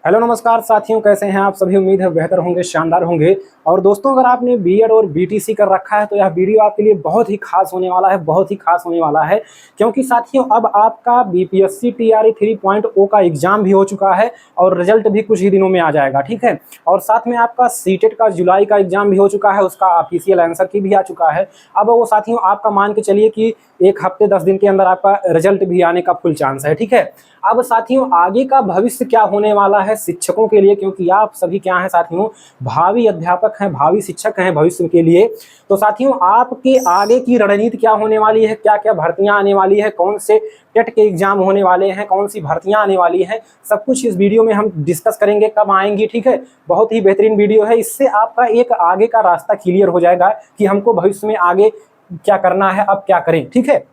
Hello नमस्कार साथियों, कैसे हैं आप सभी। उम्मीद है बेहतर होंगे, शानदार होंगे। और दोस्तों, अगर आपने बीएड और बीटीसी कर रखा है तो यह वीडियो आपके लिए बहुत ही खास होने वाला है, बहुत ही खास होने वाला है। क्योंकि साथियों, अब आपका बीपीएससी टीआरई 3.0 का एग्जाम भी हो चुका है और रिजल्ट भी कुछ ही दिनों में आ जाएगा, ठीक है। और साथ में आपका सीटेट का जुलाई का एग्जाम भी हो चुका है, उसका ऑफिशियल आंसर की भी आ चुका है। अब वो साथियों आपका मान के चलिए कि 1 हफ्ते 10 दिन के अंदर आपका रिजल्ट भी आने का फुल चांस है, ठीक है। अब साथियों, आगे का भविष्य क्या होने वाला है शिक्षकों के लिए, क्योंकि आप सभी क्या हैं साथियों, भावी अध्यापक हैं, भावी शिक्षक हैं भविष्य के लिए। तो साथियों, आपके आगे की रणनीति क्या होने वाली है, क्या क्या भर्तियां आने वाली है, कौन से टेट के एग्जाम होने वाले हैं, कौन सी भर्तियां आने वाली हैं, सब कुछ इस वीडियो में हम डिस्कस करेंगे। कब आएंगी, ठीक है। बहुत ही बेहतरीन वीडियो है, इससे आपका एक आगे का रास्ता क्लियर हो जाएगा कि हमको भविष्य में आगे क्या करना है, अब क्या करें, ठीक है।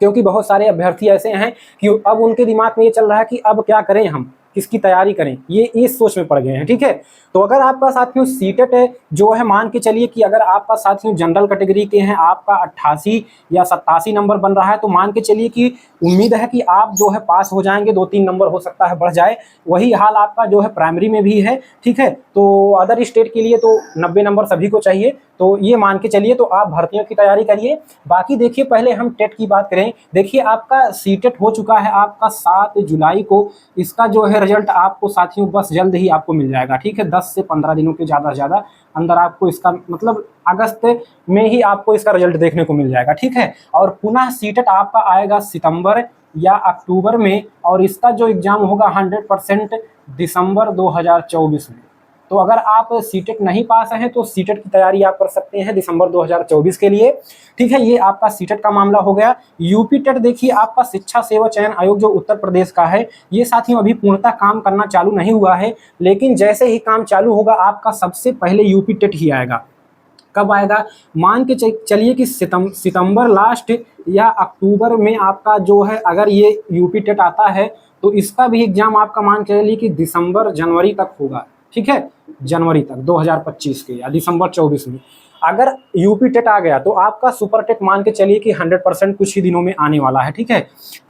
क्योंकि बहुत सारे अभ्यर्थी ऐसे हैं कि अब उनके दिमाग में ये चल रहा है कि अब क्या करें, हम किसकी तैयारी करें, ये इस सोच में पड़ गए हैं, ठीक है। तो अगर आपका साथियों सीटेट है जो है, मान के चलिए कि अगर आपका साथियों जनरल कैटेगरी के हैं, आपका 88 या 87 नंबर बन रहा है, तो मान के चलिए कि उम्मीद है कि आप जो है पास हो जाएंगे, 2-3 नंबर हो सकता है बढ़ जाए। वही हाल आपका जो है प्राइमरी में भी है, ठीक है। तो अदर स्टेट के लिए तो 90 नंबर सभी को चाहिए, तो ये मान के चलिए तो आप भर्तियों की तैयारी करिए। बाकी देखिए, पहले हम टेट की बात करें। देखिए, आपका सीटेट हो चुका है आपका 7 जुलाई को। इसका जो है रिजल्ट आपको साथियों बस जल्द ही आपको मिल जाएगा, ठीक है। 10 से 15 दिनों के ज़्यादा से ज़्यादा अंदर आपको इसका मतलब अगस्त में ही आपको इसका रिजल्ट देखने को मिल जाएगा, ठीक है। और पुनः सीटेट आपका आएगा सितंबर या अक्टूबर में, और इसका जो एग्जाम होगा 100% दिसंबर 2024 में। तो अगर आप सीटेट नहीं पास हैं तो सीटेट की तैयारी आप कर सकते हैं दिसंबर 2024 के लिए, ठीक है। ये आपका सीटेट का मामला हो गया। यूपी टेट देखिए, आपका शिक्षा सेवा चयन आयोग जो उत्तर प्रदेश का है, ये साथियों अभी पूर्णतः काम करना चालू नहीं हुआ है, लेकिन जैसे ही काम चालू होगा आपका सबसे पहले यूपी टेट ही आएगा। कब आएगा, मान के चलिए कि सितंबर लास्ट या अक्टूबर में आपका जो है, अगर ये यूपी टेट आता है तो इसका भी एग्जाम आपका मान के चलिए कि दिसंबर जनवरी तक होगा, ठीक है। जनवरी तक 2025 के या दिसंबर 24 में अगर यूपी टेट आ गया तो आपका सुपर टेट मान के चलिए कि 100% कुछ ही दिनों में आने वाला है, ठीक है।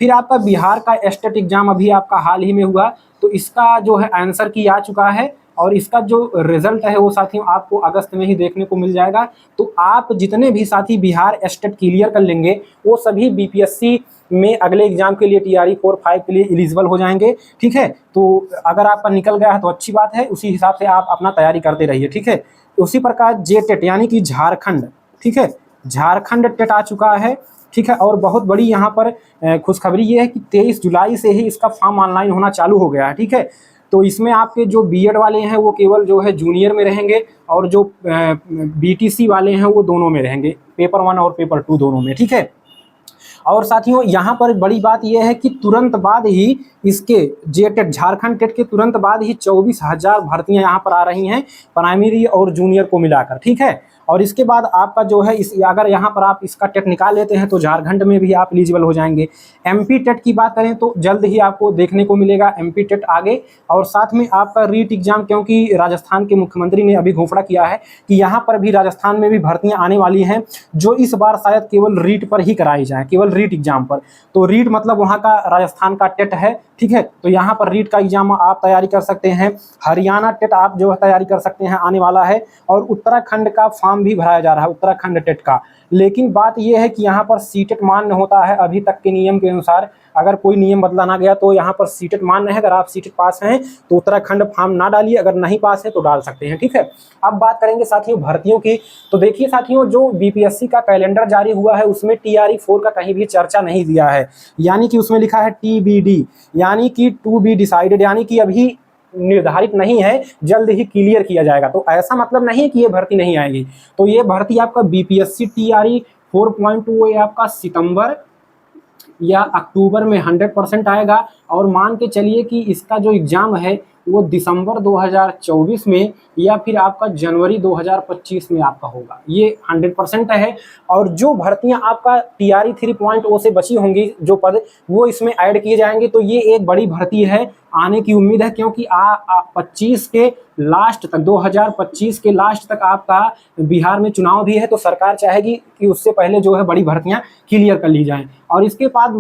फिर आपका बिहार का स्टेट एग्जाम अभी आपका हाल ही में हुआ, तो इसका जो है आंसर की आ चुका है, और इसका जो रिजल्ट है वो साथियों आपको अगस्त में ही देखने को मिल जाएगा। तो आप जितने भी साथी बिहार स्टेट क्लियर कर लेंगे वो सभी बीपीएससी में अगले एग्जाम के लिए टीआरई 4-5 के लिए एलिजिबल हो जाएंगे, ठीक है। तो अगर आपका निकल गया है तो अच्छी बात है, उसी हिसाब से आप अपना तैयारी करते रहिए, ठीक है। उसी प्रकार जे टेट यानी कि झारखंड, ठीक है, झारखंड टेट आ चुका है, ठीक है। और बहुत बड़ी यहाँ पर खुशखबरी ये है कि 23 जुलाई से ही इसका फॉर्म ऑनलाइन होना चालू हो गया है, ठीक है। तो इसमें आपके जो बीएड वाले हैं वो केवल जो है जूनियर में रहेंगे, और जो बीटीसी वाले हैं वो दोनों में रहेंगे, पेपर 1 और पेपर 2 दोनों में, ठीक है। और साथियों, यहाँ पर बड़ी बात यह है कि तुरंत बाद ही इसके जे टेट झारखंड टेट के तुरंत बाद ही 24,000 भर्तियां यहाँ पर आ रही हैं, प्राइमरी और जूनियर को मिलाकर, ठीक है। और इसके बाद आपका जो है अगर यहाँ पर आप इसका टेट निकाल लेते हैं तो झारखंड में भी आप एलिजिबल हो जाएंगे। एमपी टेट की बात करें तो जल्द ही आपको देखने को मिलेगा एमपी टेट आगे। और साथ में आपका रीट एग्जाम, क्योंकि राजस्थान के मुख्यमंत्री ने अभी घोषणा किया है कि यहाँ पर भी राजस्थान में भी भर्तियां आने वाली हैं, जो इस बार शायद केवल रीट पर ही कराई जाए, केवल रीट एग्जाम पर। तो रीट मतलब वहाँ का राजस्थान का टेट है, ठीक है। तो यहाँ पर रीट का एग्जाम आप तैयारी कर सकते हैं। हरियाणा टेट आप जो है तैयारी कर सकते हैं, आने वाला है। और उत्तराखंड का फॉर्म भी भराया जा रहा है, उत्तराखंड टेट का। लेकिन बात यह है कि यहाँ पर सीटेट मान्य होता है अभी तक के नियम के अनुसार। अगर कोई नियम बदला ना गया तो यहाँ पर सीटेट मान्य है। अगर आप सीटेट पास हैं तो उत्तराखंड फॉर्म ना डालिए, अगर नहीं पास है तो डाल सकते हैं, ठीक है। अब बात करेंगे साथियों भर्तियों की। तो देखिए साथियों, जो बीपीएससी का कैलेंडर जारी हुआ है उसमें टीआरई 4 का कहीं भी चर्चा नहीं दिया है, यानी कि उसमें लिखा है टीबीडी, यानी कि टू बी डिसाइडेड, यानी कि अभी निर्धारित नहीं है, जल्द ही क्लियर किया जाएगा। तो ऐसा मतलब नहीं है कि ये भर्ती नहीं आएगी। तो ये भर्ती आपका बीपीएससी टीआरई 4.2 आपका सितंबर या अक्टूबर में 100% आएगा। और मान के चलिए कि इसका जो एग्ज़ाम है वो दिसंबर 2024 में या फिर आपका जनवरी 2025 में आपका होगा, ये 100% है। और जो भर्तियां आपका टीआरई 3.0 से बची होंगी, जो पद वो इसमें ऐड किए जाएंगे। तो ये एक बड़ी भर्ती है, आने की उम्मीद है, क्योंकि 25 के लास्ट तक, 2025 के लास्ट तक आपका बिहार में चुनाव भी है। तो सरकार चाहेगी कि उससे पहले जो है बड़ी भर्तियां क्लियर कर ली जाएं। और इसके बाद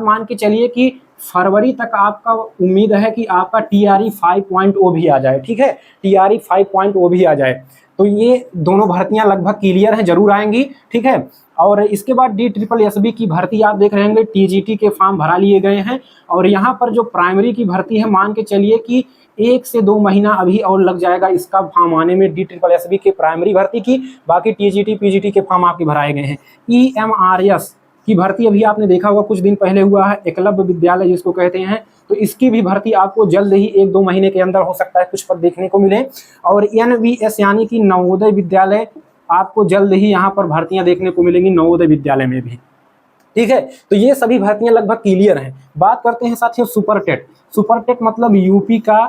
मान के चलिए कि फरवरी तक आपका उम्मीद है कि आपका TRE 5.0 भी आ जाए। ठीक है, TRE 5.0 भी आ जाए। तो ये दोनों भर्तियां लगभग क्लियर हैं, जरूर आएंगी। ठीक है, और इसके बाद DSSB की भर्ती आप देख रहे होंगे, TGT के फॉर्म भरा लिए गए हैं। और यहाँ पर जो प्राइमरी की भर्ती है, मान के चलिए कि 1 से 2 महीना अभी और लग जाएगा इसका फॉर्म आने में, DSSB के प्राइमरी भर्ती की। बाकी TGT PGT के फॉर्म आपके भराए गए हैं। EMRS की भर्ती अभी आपने देखा होगा, कुछ दिन पहले हुआ है, एकलव्य विद्यालय जिसको कहते हैं, तो इसकी भी भर्ती आपको जल्द ही 1-2 महीने के अंदर हो सकता है कुछ पद देखने को मिले। और NVS यानी कि नवोदय विद्यालय, आपको जल्द ही यहाँ पर भर्तियां देखने को मिलेंगी नवोदय विद्यालय में भी। ठीक है, तो ये सभी भर्तियां लगभग क्लियर हैं। बात करते हैं साथियों सुपर टेट। सुपर टेट मतलब यूपी का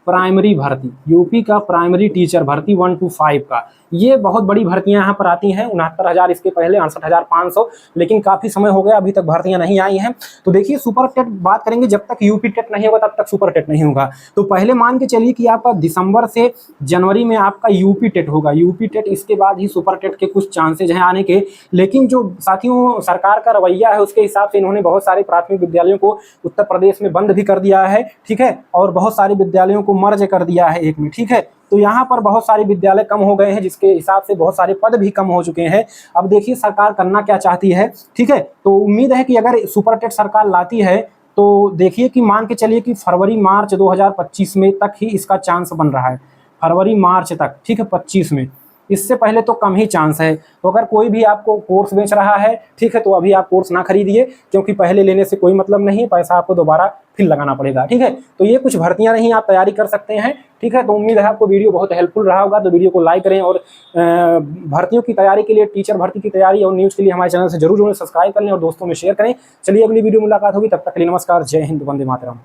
प्राइमरी भर्ती, यूपी का प्राइमरी टीचर भर्ती 1 to 5 का। ये बहुत बड़ी भर्तियां यहाँ पर आती हैं। 69,000 इसके पहले, 68,500, लेकिन काफ़ी समय हो गया, अभी तक भर्तियां नहीं आई हैं। तो देखिए सुपर टेट बात करेंगे, जब तक यूपी टेट नहीं होगा तब तक सुपर टेट नहीं होगा। तो पहले मान के चलिए कि आपका दिसंबर से जनवरी में आपका यूपी टेट होगा। यूपी टेट इसके बाद ही सुपर टेट के कुछ चांसेज हैं आने के। लेकिन जो साथियों सरकार का रवैया है उसके हिसाब से इन्होंने बहुत सारे प्राथमिक विद्यालयों को उत्तर प्रदेश में बंद भी कर दिया है। ठीक है, और बहुत सारे विद्यालयों को मर्ज कर दिया है एक में। ठीक है, तो यहाँ पर बहुत सारे विद्यालय कम हो गए हैं, जिसके हिसाब से बहुत सारे पद भी कम हो चुके हैं। अब देखिए सरकार करना क्या चाहती है। ठीक है, तो उम्मीद है कि अगर सुपर टेट सरकार लाती है तो देखिए कि मान के चलिए कि फरवरी मार्च 2025 में तक ही इसका चांस बन रहा है, फरवरी मार्च तक। ठीक है, 25 में, इससे पहले तो कम ही चांस है। तो अगर कोई भी आपको कोर्स बेच रहा है, ठीक है, तो अभी आप कोर्स ना खरीदिए, क्योंकि पहले लेने से कोई मतलब नहीं है, पैसा आपको दोबारा फिर लगाना पड़ेगा। ठीक है, तो ये कुछ भर्तियां नहीं, आप तैयारी कर सकते हैं। ठीक है, तो उम्मीद है आपको वीडियो बहुत हेल्पफुल रहा होगा। तो वीडियो को लाइक करें और भर्तियों की तैयारी के लिए, टीचर भर्ती की तैयारी और न्यूज़ के लिए हमारे चैनल से जरूर जुड़ें, सब्सक्राइब कर लें और दोस्तों में शेयर करें। चलिए अगली वीडियो मुलाकात होगी, तब तक के लिए नमस्कार, जय हिंद, वंदे मातरम।